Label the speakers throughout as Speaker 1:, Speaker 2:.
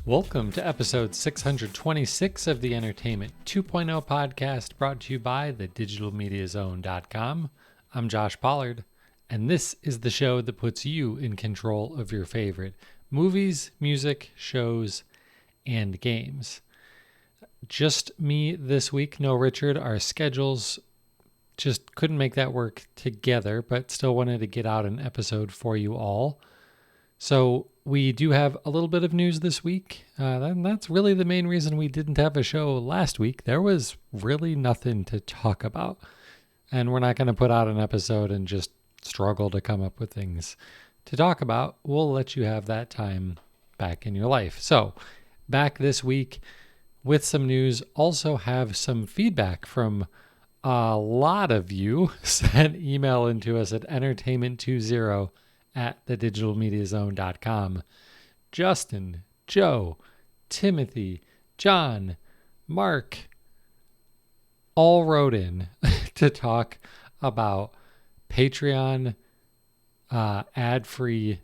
Speaker 1: Welcome to episode 626 of the Entertainment 2.0 podcast, brought to you by thedigitalmediazone.com. I'm Josh Pollard, and this is the show that puts you in control of your favorite movies, music, shows, and games. Just me this week, no Richard. Our schedules just couldn't make that work together, but still wanted to get out an episode for you all. So we do have a little bit of news this week. And that's really the main reason we didn't have a show last week. There was really nothing to talk about. And we're not going to put out an episode and just struggle to come up with things to talk about. We'll let you have that time back in your life. So back this week with some news. Also have some feedback from a lot of you. Sent email into us at entertainment20@thedigitalmediazone.com. Justin, Joe, Timothy, John, Mark all wrote in to talk about Patreon ad-free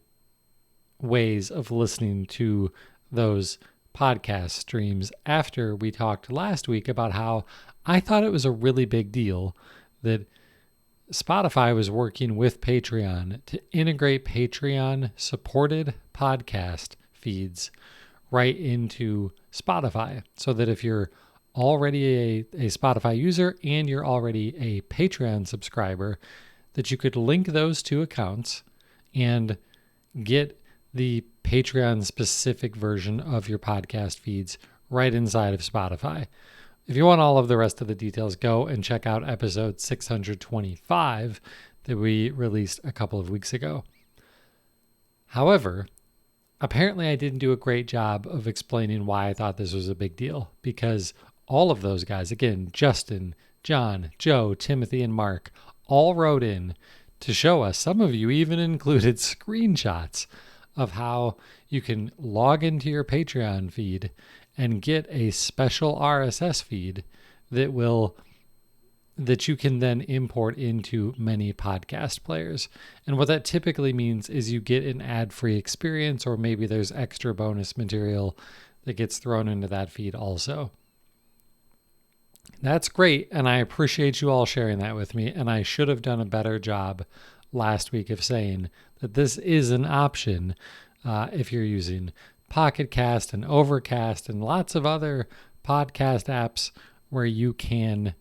Speaker 1: ways of listening to those podcast streams after we talked last week about how I thought it was a really big deal that Spotify was working with Patreon to integrate Patreon-supported podcast feeds right into Spotify, so that if you're already a Spotify user and you're already a Patreon subscriber, that you could link those two accounts and get the Patreon-specific version of your podcast feeds right inside of Spotify. If you want all of the rest of the details, go and check out episode 625 that we released a couple of weeks ago. However, apparently I didn't do a great job of explaining why I thought this was a big deal, because all of those guys, again, Justin, John, Joe, Timothy, and Mark, all wrote in to show us. Some of you even included screenshots of how you can log into your Patreon feed and get a special RSS feed that you can then import into many podcast players. And what that typically means is you get an ad-free experience, or maybe there's extra bonus material that gets thrown into that feed also. That's great, and I appreciate you all sharing that with me, and I should have done a better job last week of saying that this is an option if you're using Pocket Cast and Overcast and lots of other podcast apps where you can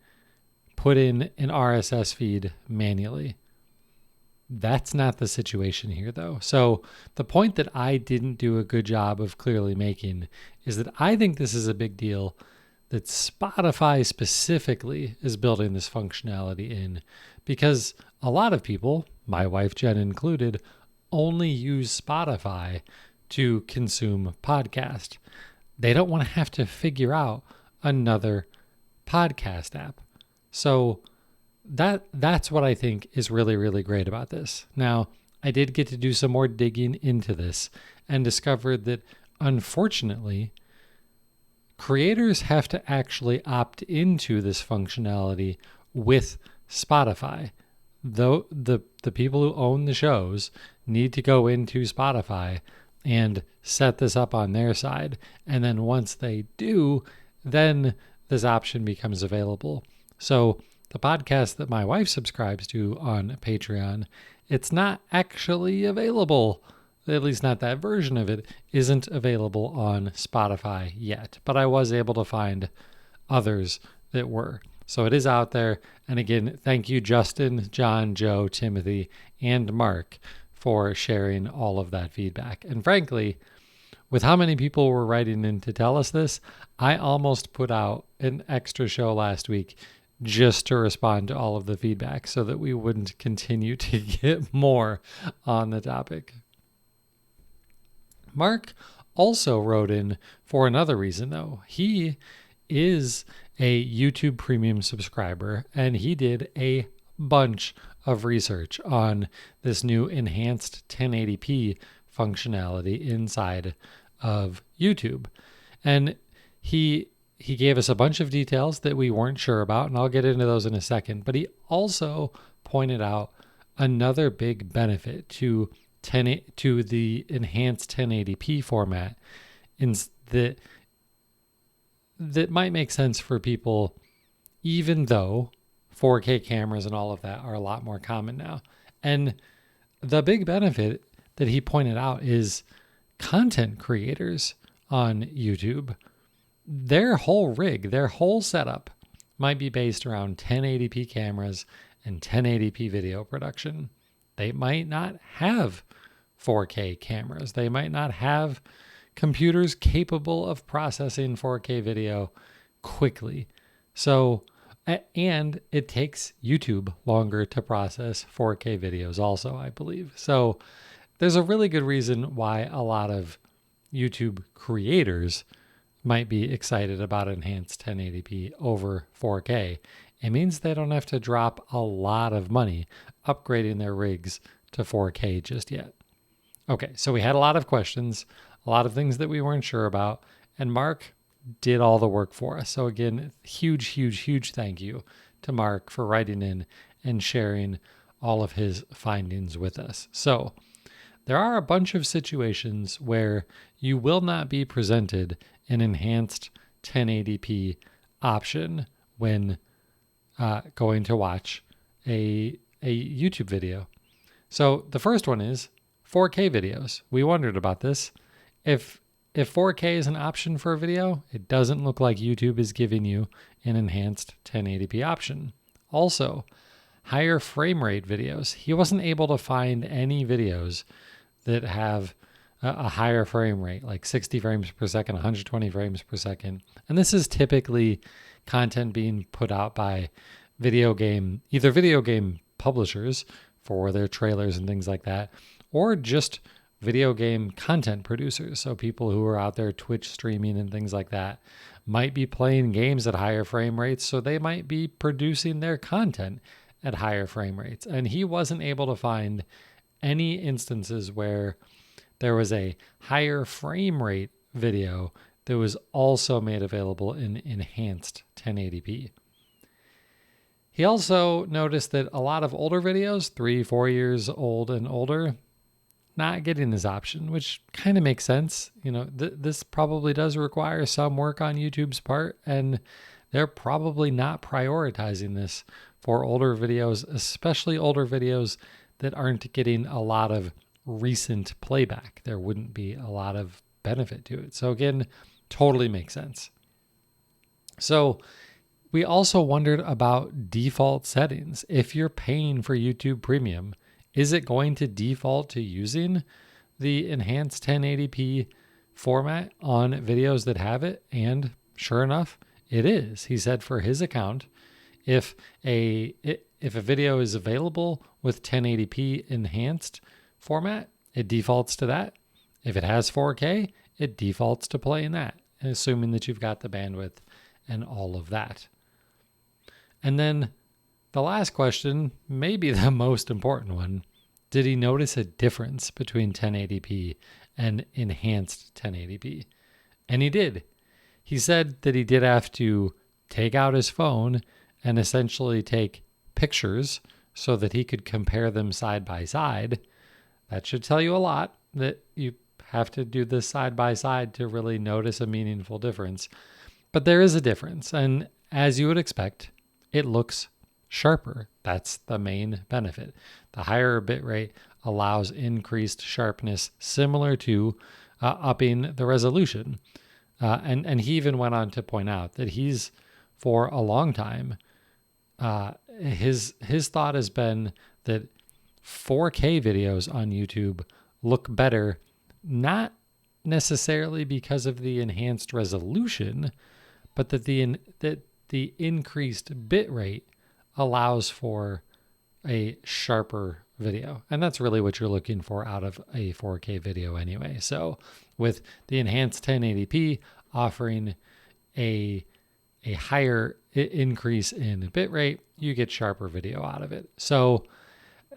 Speaker 1: put in an RSS feed manually. That's not the situation here, though. So the point that I didn't do a good job of clearly making is that I think this is a big deal that Spotify specifically is building this functionality in, because a lot of people, my wife Jen included, only use Spotify to consume podcast. They don't want to have to figure out another podcast app. So that's what I think is really, really great about this. Now, I did get to do some more digging into this and discovered that, unfortunately, creators have to actually opt into this functionality with Spotify. Though the people who own the shows need to go into Spotify and set this up on their side. And then once they do, then this option becomes available. So the podcast that my wife subscribes to on Patreon, it's not actually available. At least not that version of it isn't available on Spotify yet. But I was able to find others that were. So it is out there. And again, thank you, Justin, John, Joe, Timothy, and Mark for sharing all of that feedback. And frankly, with how many people were writing in to tell us this, I almost put out an extra show last week just to respond to all of the feedback so that we wouldn't continue to get more on the topic. Mark also wrote in for another reason, though. He is a YouTube Premium subscriber, and he did a bunch of research on this new enhanced 1080p functionality inside of YouTube. And he gave us a bunch of details that we weren't sure about, and I'll get into those in a second. But he also pointed out another big benefit to the enhanced 1080p format that might make sense for people, even though 4K cameras and all of that are a lot more common now. And the big benefit that he pointed out is content creators on YouTube. Their whole rig, their whole setup might be based around 1080p cameras and 1080p video production. They might not have 4K cameras. They might not have computers capable of processing 4K video quickly. So, and it takes YouTube longer to process 4K videos also, I believe. So there's a really good reason why a lot of YouTube creators might be excited about enhanced 1080p over 4K. It means they don't have to drop a lot of money upgrading their rigs to 4K just yet. Okay, so we had a lot of questions, a lot of things that we weren't sure about, and Mark did all the work for us. So again, huge thank you to Mark for writing in and sharing all of his findings with us. So there are a bunch of situations where you will not be presented an enhanced 1080p option when going to watch a YouTube video. So the first one is 4K videos. We wondered about this. If 4K is an option for a video, it doesn't look like YouTube is giving you an enhanced 1080p option. Also, higher frame rate videos. He wasn't able to find any videos that have a higher frame rate, like 60 frames per second, 120 frames per second. And this is typically content being put out by either video game publishers for their trailers and things like that, or just video game content producers. So people who are out there Twitch streaming and things like that might be playing games at higher frame rates, so they might be producing their content at higher frame rates. And he wasn't able to find any instances where there was a higher frame rate video that was also made available in enhanced 1080p. He also noticed that a lot of older videos, 3-4 years old and older, not getting this option, which kind of makes sense. You know, this probably does require some work on YouTube's part, and they're probably not prioritizing this for older videos, especially older videos that aren't getting a lot of recent playback. There wouldn't be a lot of benefit to it. So again, totally makes sense. So we also wondered about default settings. If you're paying for YouTube Premium, is it going to default to using the enhanced 1080p format on videos that have it? And sure enough, it is. He said for his account, if a video is available with 1080p enhanced format, it defaults to that. If it has 4K, it defaults to playing that, assuming that you've got the bandwidth and all of that. And then the last question, maybe the most important one, did he notice a difference between 1080p and enhanced 1080p? And he did. He said that he did have to take out his phone and essentially take pictures so that he could compare them side by side. That should tell you a lot, that you have to do this side by side to really notice a meaningful difference. But there is a difference, and as you would expect, it looks sharper. That's the main benefit. The higher bitrate allows increased sharpness, similar to upping the resolution. And he even went on to point out that he's, for a long time, his thought has been that 4K videos on YouTube look better, not necessarily because of the enhanced resolution, but that the increased bitrate allows for a sharper video. And that's really what you're looking for out of a 4K video anyway. So with the enhanced 1080p offering a higher increase in bitrate, you get sharper video out of it. So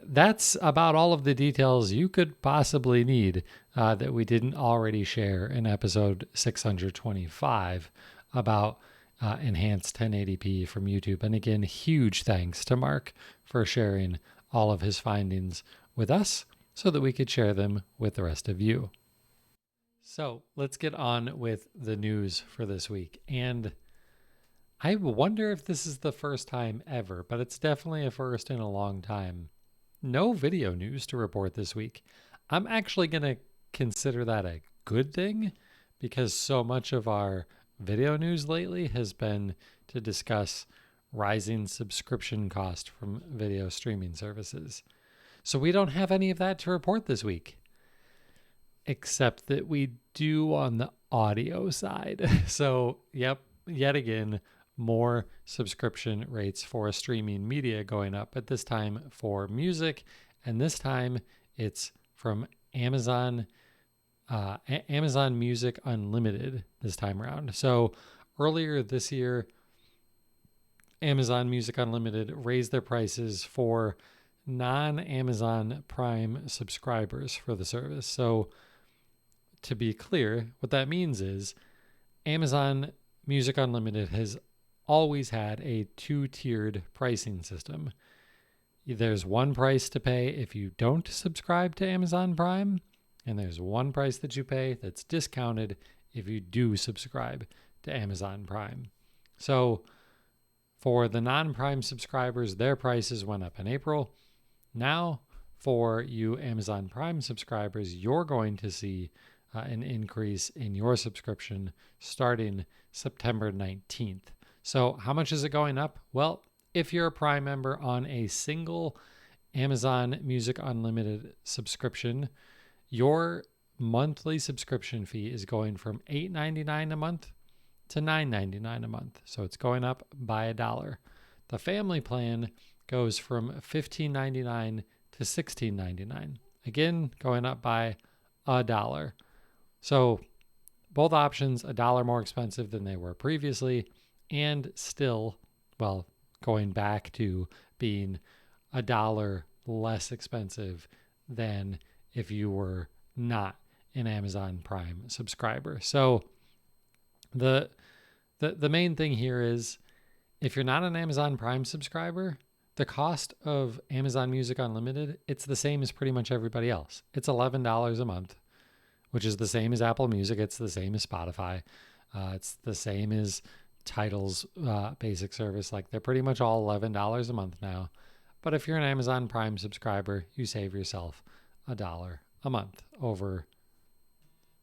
Speaker 1: that's about all of the details you could possibly need that we didn't already share in episode 625 about enhanced 1080p from YouTube. And again, huge thanks to Mark for sharing all of his findings with us so that we could share them with the rest of you. So let's get on with the news for this week. And I wonder if this is the first time ever, but it's definitely a first in a long time. No video news to report this week. I'm actually going to consider that a good thing because so much of our video news lately has been to discuss rising subscription cost from video streaming services. So we don't have any of that to report this week, except that we do on the audio side. So, yep, yet again, more subscription rates for streaming media going up, but this time for music. And this time it's from Amazon, Amazon Music Unlimited this time around. So earlier this year, Amazon Music Unlimited raised their prices for non-Amazon Prime subscribers for the service. So to be clear, what that means is Amazon Music Unlimited has always had a two-tiered pricing system. There's one price to pay if you don't subscribe to Amazon Prime, and there's one price that you pay that's discounted if you do subscribe to Amazon Prime. So for the non-Prime subscribers, their prices went up in April. Now, for you Amazon Prime subscribers, you're going to see an increase in your subscription starting September 19th. So, how much is it going up? Well, if you're a Prime member on a single Amazon Music Unlimited subscription, your monthly subscription fee is going from $8.99 a month to $9.99 a month. So it's going up by $1. The family plan goes from $15.99 to $16.99. Again, going up by $1. So both options $1 more expensive than they were previously, and still, well, going back to being $1 less expensive than if you were not an Amazon Prime subscriber. So the main thing here is if you're not an Amazon Prime subscriber, the cost of Amazon Music Unlimited, it's the same as pretty much everybody else. It's $11 a month, which is the same as Apple Music. It's the same as Spotify. It's the same as Tidal's basic service. Like they're pretty much all $11 a month now. But if you're an Amazon Prime subscriber, you save yourself $1 a month over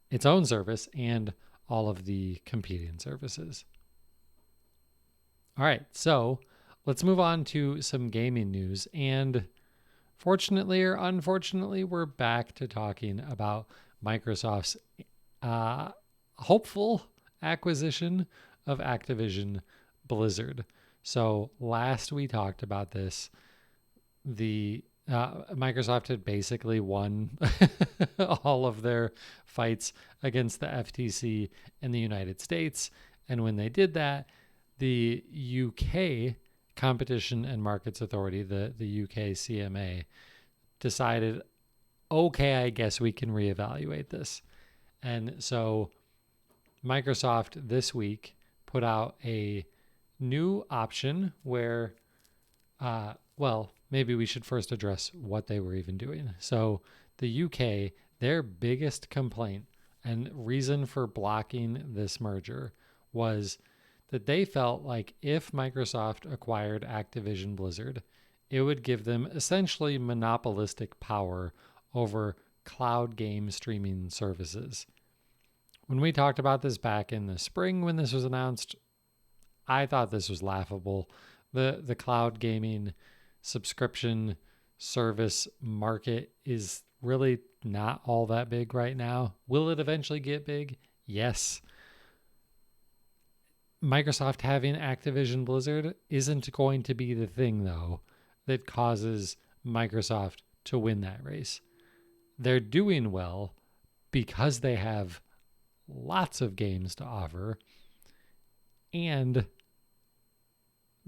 Speaker 1: its own service and all of the competing services. All right, so let's move on to some gaming news. And fortunately or unfortunately, we're back to talking about Microsoft's hopeful acquisition of Activision Blizzard. So last we talked about this, the Microsoft had basically won all of their fights against the FTC in the United States. And when they did that, the UK Competition and Markets Authority, the UK CMA, decided, okay, I guess we can reevaluate this. And so Microsoft this week put out a new option where, well, maybe we should first address what they were even doing. So the UK, their biggest complaint and reason for blocking this merger was that they felt like if Microsoft acquired Activision Blizzard, it would give them essentially monopolistic power over cloud game streaming services. When we talked about this back in the spring when this was announced, I thought this was laughable. The cloud gaming subscription service market is really not all that big right now. Will it eventually get big? Yes. Microsoft having Activision Blizzard isn't going to be the thing, though, that causes Microsoft to win that race. They're doing well because they have lots of games to offer and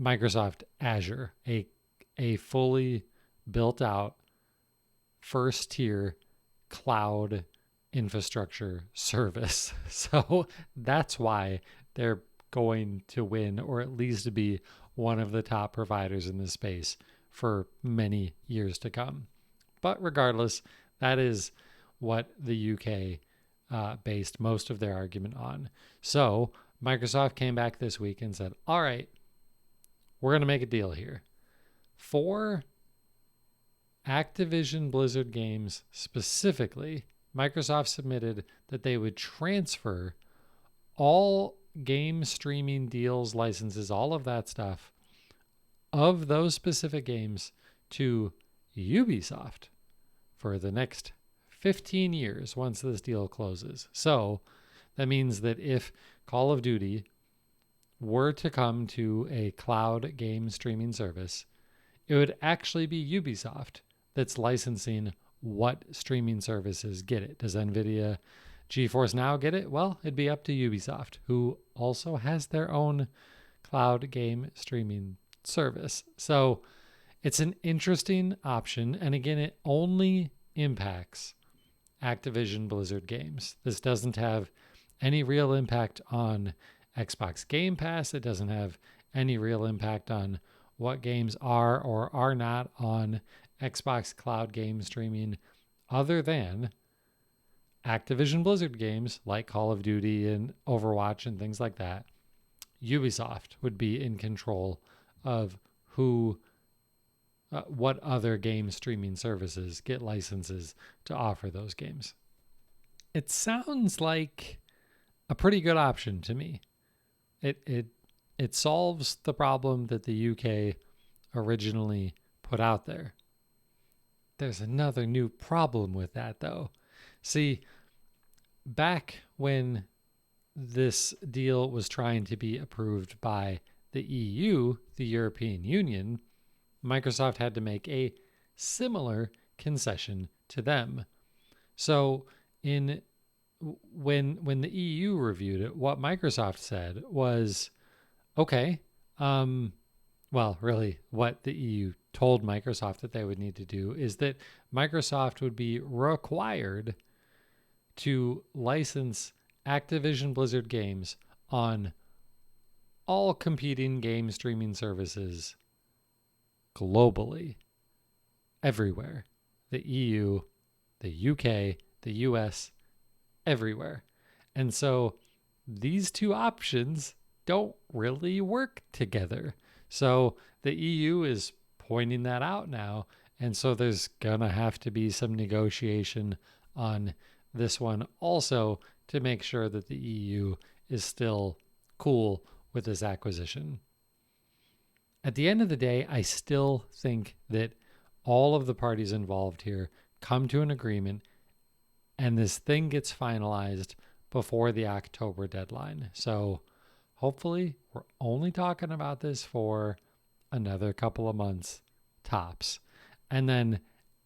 Speaker 1: Microsoft Azure, a fully built out first tier cloud infrastructure service. So that's why they're going to win, or at least be one of the top providers in this space for many years to come. But regardless, that is what the UK based most of their argument on. So Microsoft came back this week and said, all right, we're going to make a deal here. For Activision Blizzard games specifically, Microsoft submitted that they would transfer all game streaming deals, licenses, all of that stuff of those specific games to Ubisoft for the next 15 years once this deal closes. So that means that if Call of Duty were to come to a cloud game streaming service, it would actually be Ubisoft that's licensing what streaming services get it. Does NVIDIA GeForce Now get it? Well, it'd be up to Ubisoft, who also has their own cloud game streaming service. So it's an interesting option. And again, it only impacts Activision Blizzard games. This doesn't have any real impact on Xbox Game Pass. It doesn't have any real impact on what games are or are not on Xbox Cloud game streaming, other than Activision Blizzard games like Call of Duty and Overwatch and things like that. Ubisoft would be in control of what other game streaming services get licenses to offer those games. It sounds like a pretty good option to me. It solves the problem that the UK originally put out there. There's another new problem with that, though. See, back when this deal was trying to be approved by the EU, the European Union, Microsoft had to make a similar concession to them. So when the EU reviewed it, what Microsoft said was, okay, well, really, what the EU told Microsoft that they would need to do is that Microsoft would be required to license Activision Blizzard games on all competing game streaming services globally, everywhere. The EU, the UK, the US, everywhere. And so these two options don't really work together. So the EU is pointing that out now. And so there's going to have to be some negotiation on this one also to make sure that the EU is still cool with this acquisition. At the end of the day, I still think that all of the parties involved here come to an agreement and this thing gets finalized before the October deadline. So hopefully we're only talking about this for another couple of months tops. And then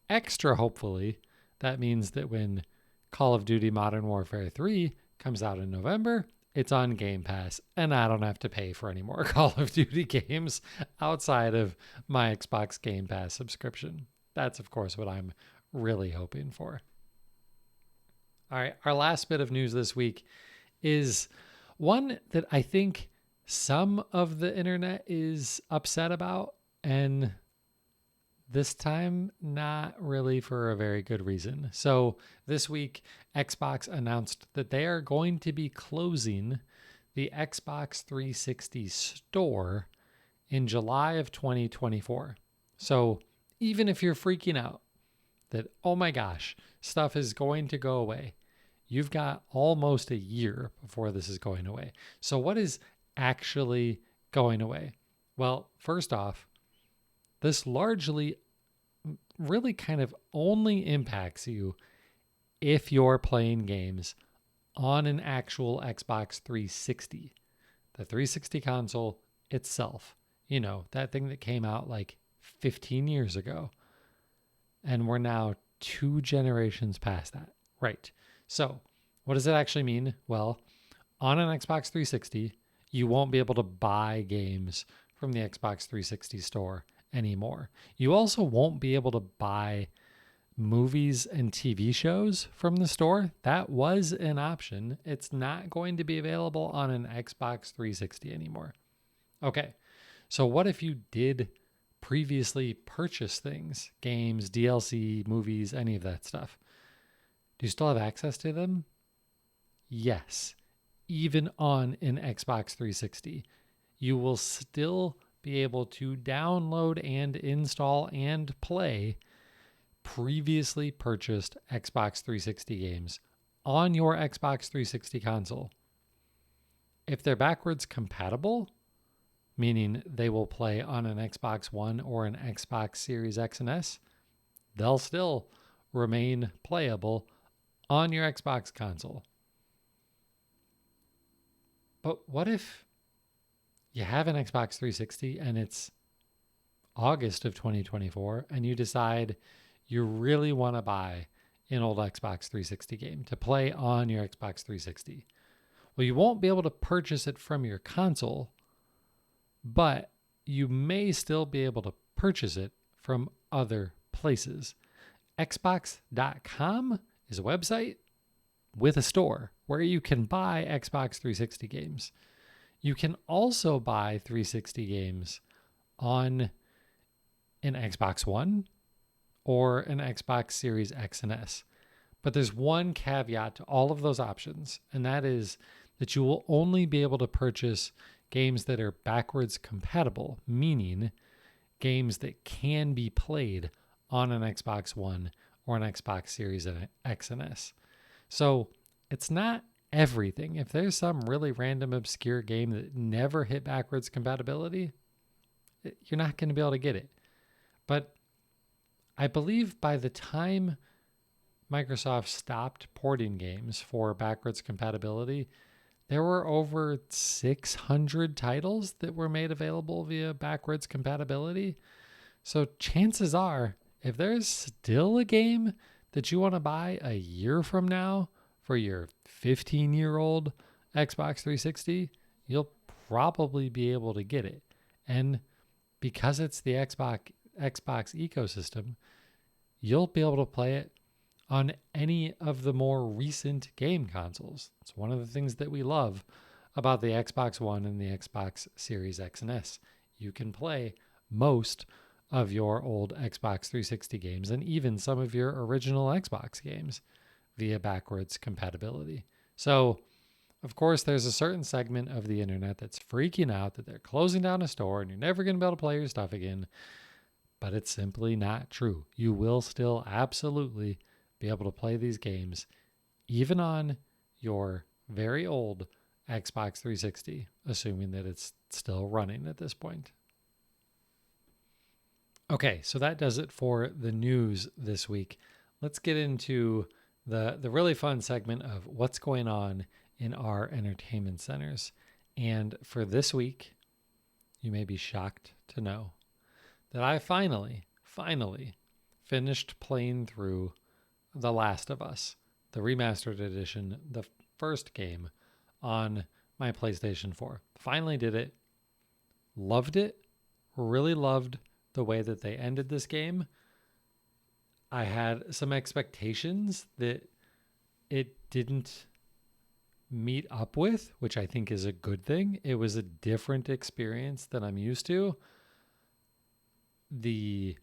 Speaker 1: extra hopefully, that means that when Call of Duty Modern Warfare 3 comes out in November, it's on Game Pass, and I don't have to pay for any more Call of Duty games outside of my Xbox Game Pass subscription. That's, of course, what I'm really hoping for. All right, our last bit of news this week is one that I think some of the internet is upset about, and this time not really for a very good reason. So this week, Xbox announced that they are going to be closing the Xbox 360 store in July of 2024. So even if you're freaking out that, oh my gosh, stuff is going to go away, you've got almost a year before this is going away. So what is actually going away? Well, first off, this largely really kind of only impacts you if you're playing games on an actual Xbox 360. The 360 console itself, you know, that thing that came out like 15 years ago. And we're now 2 generations past that. Right. So what does it actually mean? Well, on an Xbox 360, you won't be able to buy games from the Xbox 360 store anymore. You also won't be able to buy movies and TV shows from the store. That was an option. It's not going to be available on an Xbox 360 anymore. Okay, so what if you did previously purchase things, games, DLC, movies, any of that stuff? Do you still have access to them? yes, even on an Xbox 360, you will still be able to download and install and play previously purchased Xbox 360 games on your Xbox 360 console. If they're backwards compatible, meaning they will play on an Xbox One or an Xbox Series X and S, they'll still remain playable on your Xbox console. But what if you have an Xbox 360 and it's August of 2024 and you decide you really want to buy an old Xbox 360 game to play on your Xbox 360? Well, you won't be able to purchase it from your console, but you may still be able to purchase it from other places. Xbox.com is a website with a store where you can buy Xbox 360 games. You can also buy 360 games on an Xbox One or an Xbox Series X and S. But there's one caveat to all of those options, and that is that you will only be able to purchase games that are backwards compatible, meaning games that can be played on an Xbox One or an Xbox Series X and S. So it's not everything. If there's some really random, obscure game that never hit backwards compatibility, you're not going to be able to get it. But I believe by the time Microsoft stopped porting games for backwards compatibility, there were over 600 titles that were made available via backwards compatibility. So chances are, if there's still a game that you want to buy a year from now for your 15-year-old Xbox 360, you'll probably be able to get it. And because it's the Xbox ecosystem, you'll be able to play it on any of the more recent game consoles. It's one of the things that we love about the Xbox One and the Xbox Series X and S. You can play most of your old Xbox 360 games and even some of your original Xbox games via backwards compatibility. So, of course, there's a certain segment of the internet that's freaking out that they're closing down a store and you're never going to be able to play your stuff again. But it's simply not true. You will still absolutely be able to play these games even on your very old Xbox 360, assuming that it's still running at this point. Okay, so that does it for the news this week. Let's get into the really fun segment of what's going on in our entertainment centers. And for this week, you may be shocked to know that I finally finished playing through The Last of Us, the remastered edition, the first game on my PlayStation 4. Finally did it. Loved it. Really loved the way that they ended this game. I had some expectations that it didn't meet up with, which I think is a good thing. It was a different experience than I'm used to. The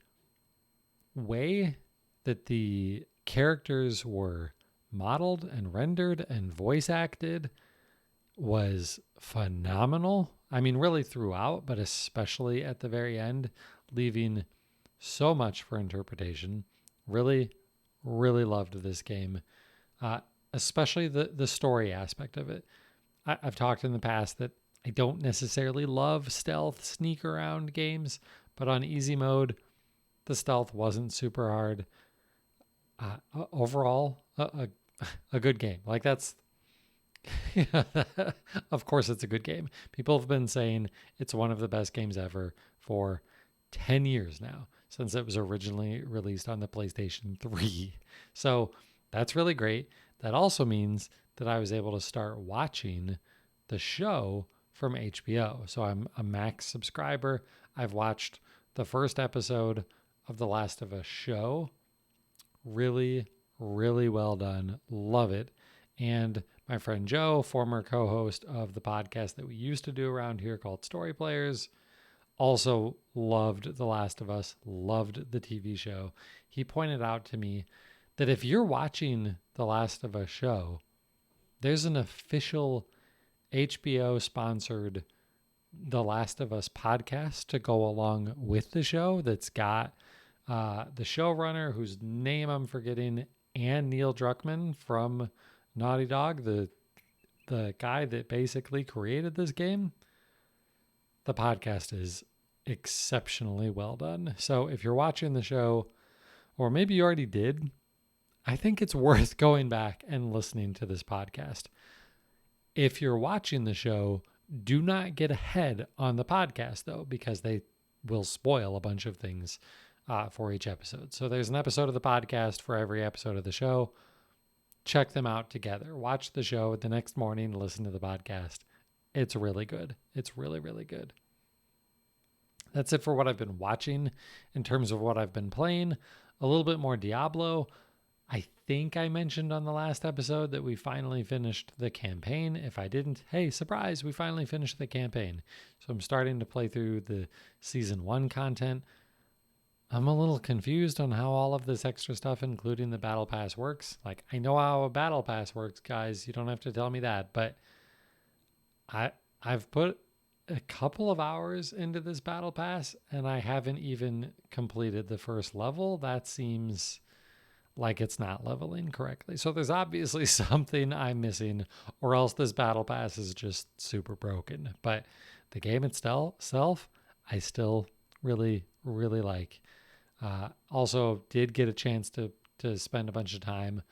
Speaker 1: way that the characters were modeled and rendered and voice acted was phenomenal. I mean, really throughout, but especially at the very end, leaving so much for interpretation. Really, really loved this game, especially the story aspect of it. I've talked in the past that I don't necessarily love stealth sneak around games, but on easy mode, the stealth wasn't super hard. Overall, a good game. Like that's, of course, it's a good game. People have been saying it's one of the best games ever for 10 years now, since it was originally released on the PlayStation 3. So that's really great. That also means that I was able to start watching the show from HBO. So I'm a Max subscriber. I've watched the first episode of The Last of Us show. Really, really well done. Love it. And my friend Joe, former co-host of the podcast that we used to do around here called Story Players, also loved The Last of Us, loved the TV show. He pointed out to me that if you're watching The Last of Us show, there's an official HBO sponsored The Last of Us podcast to go along with the show that's got the showrunner, whose name I'm forgetting, and Neil Druckmann from Naughty Dog, the guy that basically created this game. The podcast is exceptionally well done. So if you're watching the show, or maybe you already did, I think it's worth going back and listening to this podcast. If you're watching the show, do not get ahead on the podcast, though, because they will spoil a bunch of things for each episode. So there's an episode of the podcast for every episode of the show. Check them out together. Watch the show the next morning, listen to the podcast. It's really good. It's really, really good. That's it for what I've been watching. In terms of what I've been playing, a little bit more Diablo. I think I mentioned on the last episode that we finally finished the campaign. If I didn't, hey, surprise, we finally finished the campaign. So I'm starting to play through the season 1 content. I'm a little confused on how all of this extra stuff, including the battle pass, works. Like, I know how a battle pass works, guys. You don't have to tell me that, but I've put a couple of hours into this battle pass and I haven't even completed the first level. That seems like it's not leveling correctly. So there's obviously something I'm missing, or else this battle pass is just super broken. But the game itself, I still really, really like. Also did get a chance to spend a bunch of time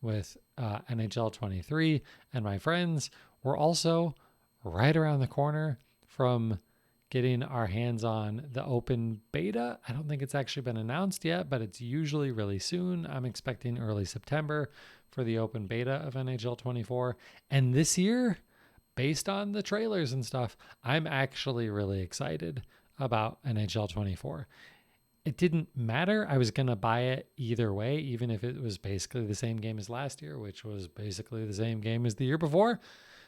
Speaker 1: with NHL 23, and my friends were also right around the corner from getting our hands on the open beta. I don't think it's actually been announced yet, but it's usually really soon. I'm expecting early September for the open beta of NHL 24. And this year, based on the trailers and stuff, I'm actually really excited about NHL 24. It didn't matter. I was going to buy it either way, even if it was basically the same game as last year, which was basically the same game as the year before,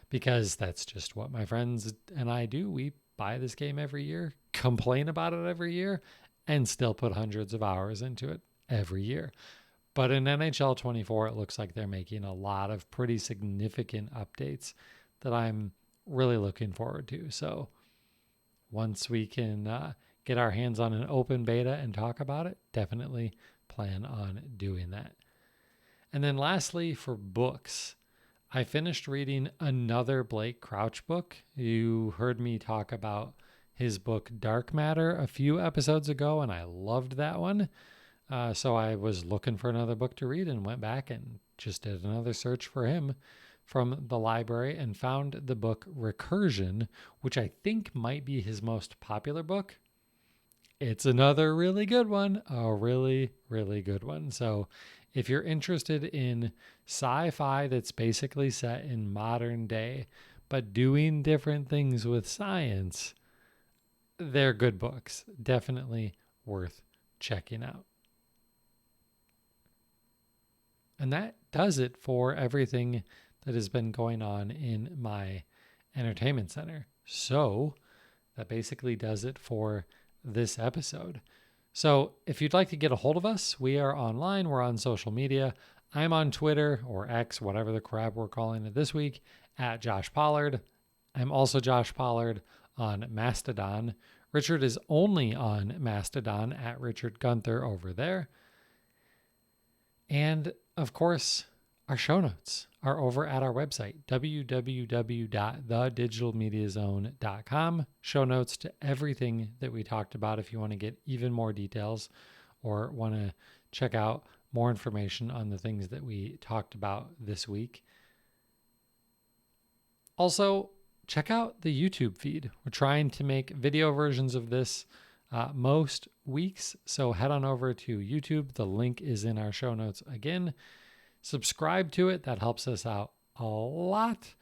Speaker 1: because that's just what my friends and I do. We buy this game every year, complain about it every year, and still put hundreds of hours into it every year. But in NHL 24, it looks like they're making a lot of pretty significant updates that I'm really looking forward to. So once we can get our hands on an open beta and talk about it, definitely plan on doing that. And then lastly, for books, I finished reading another Blake Crouch book. You heard me talk about his book Dark Matter a few episodes ago, and I loved that one. So I was looking for another book to read and went back and just did another search for him from the library and found the book Recursion, which I think might be his most popular book. It's another really good one, a really, really good one. So if you're interested in sci-fi that's basically set in modern day, but doing different things with science, they're good books. Definitely worth checking out. And that does it for everything that has been going on in my entertainment center. So that basically does it for this episode. So if you'd like to get a hold of us, we are online. We're on social media. I'm on Twitter or X, whatever the crap we're calling it this week, at Josh Pollard. I'm also Josh Pollard on Mastodon. Richard is only on Mastodon at Richard Gunther over there. And of course, our show notes are over at our website, www.thedigitalmediazone.com. Show notes to everything that we talked about if you want to get even more details or want to check out more information on the things that we talked about this week. Also, check out the YouTube feed. We're trying to make video versions of this most weeks, so head on over to YouTube. The link is in our show notes again. Subscribe to it. That helps us out a lot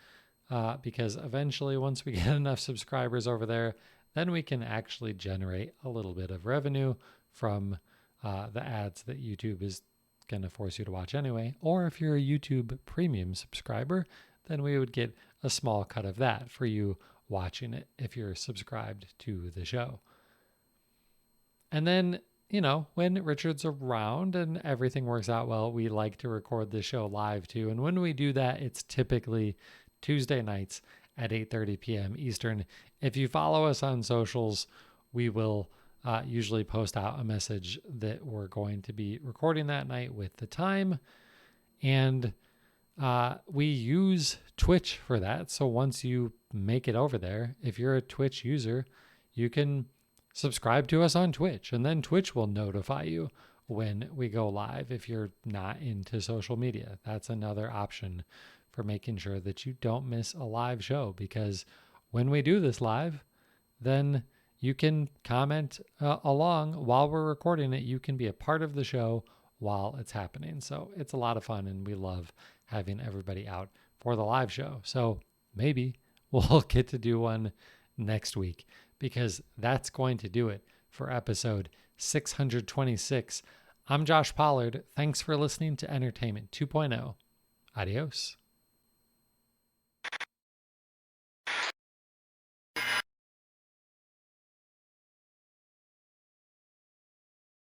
Speaker 1: because eventually, once we get enough subscribers over there, then we can actually generate a little bit of revenue from the ads that YouTube is going to force you to watch anyway. Or if you're a YouTube premium subscriber, then we would get a small cut of that for you watching it if you're subscribed to the show. And then when Richard's around and everything works out well, we like to record the show live too. And when we do that, it's typically Tuesday nights at 8:30 p.m. Eastern. If you follow us on socials, we will usually post out a message that we're going to be recording that night with the time. And we use Twitch for that. So once you make it over there, if you're a Twitch user, you can subscribe to us on Twitch, and then Twitch will notify you when we go live if you're not into social media. That's another option for making sure that you don't miss a live show, because when we do this live, then you can comment along while we're recording it. You can be a part of the show while it's happening. So it's a lot of fun, and we love having everybody out for the live show. So maybe we'll get to do one next week, because that's going to do it for episode 626. I'm Josh Pollard. Thanks for listening to Entertainment 2.0. Adios.